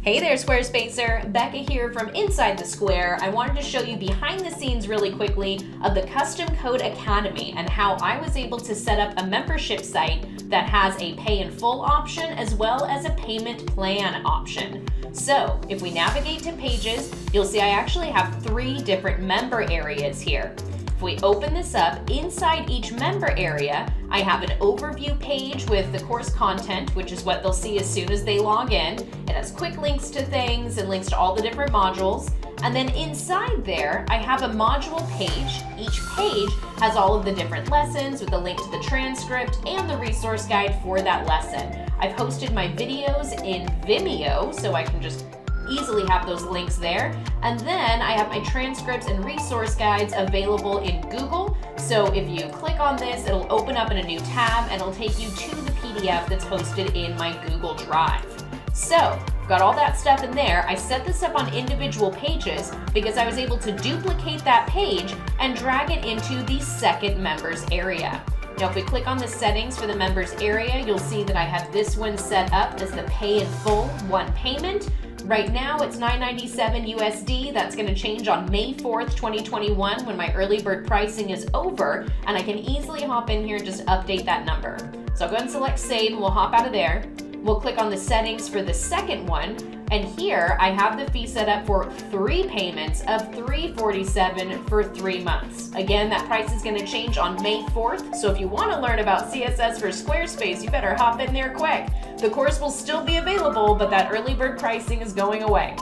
Hey there, Squarespacer! Becca here from Inside the Square. I wanted to show you behind the scenes really quickly of the Custom Code Academy and how I was able to set up a membership site that has a pay in full option as well as a payment plan option. So if we navigate to pages, you'll see I actually have 3 different member areas here. If we open this up, inside each member area, I have an overview page with the course content, which is what they'll see as soon as they log in. It has quick links to things and links to all the different modules. And then inside there, I have a module page. Each page has all of the different lessons with a link to the transcript and the resource guide for that lesson. I've hosted my videos in Vimeo, so I can just easily have those links there. And then I have my transcripts and resource guides available in Google. So if you click on this, it'll open up in a new tab and it'll take you to the PDF that's hosted in my Google Drive. So, got all that stuff in there. I set this up on individual pages because I was able to duplicate that page and drag it into the second members area. Now, if we click on the settings for the members area, you'll see that I have this one set up as the pay in full one payment. Right now it's $9.97 USD. That's going to change on May 4th, 2021 when my early bird pricing is over, and I can easily hop in here and just update that number. So I'll go ahead and select save and we'll hop out of there. We'll click on the settings for the second one, and here I have the fee set up for 3 payments of $347 for 3 months. Again, that price is going to change on May 4th, so if you want to learn about CSS for Squarespace, you better hop in there quick. The course will still be available, but that early bird pricing is going away.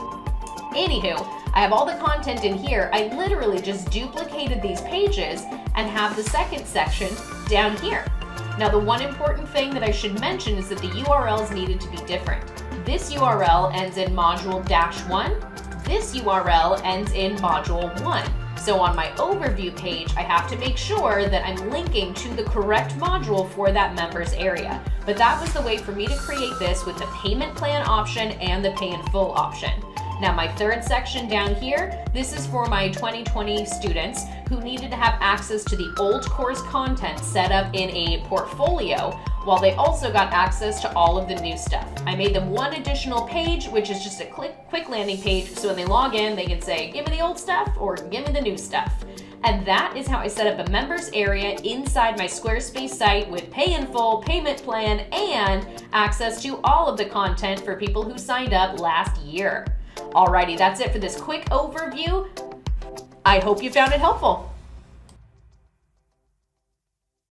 Anywho, I have all the content in here. I literally just duplicated these pages and have the second section down here. Now, the one important thing that I should mention is that the URLs needed to be different. This URL ends in module -1. This URL ends in module 1. So on my overview page, I have to make sure that I'm linking to the correct module for that members area. But that was the way for me to create this with the payment plan option and the pay in full option. Now, my third section down here, this is for my 2020 students who needed to have access to the old course content set up in a portfolio, while they also got access to all of the new stuff. I made them one additional page, which is just a quick landing page, so when they log in, they can say, give me the old stuff or give me the new stuff. And that is how I set up a members area inside my Squarespace site with pay in full, payment plan, and access to all of the content for people who signed up last year. Alrighty, that's it for this quick overview. I hope you found it helpful.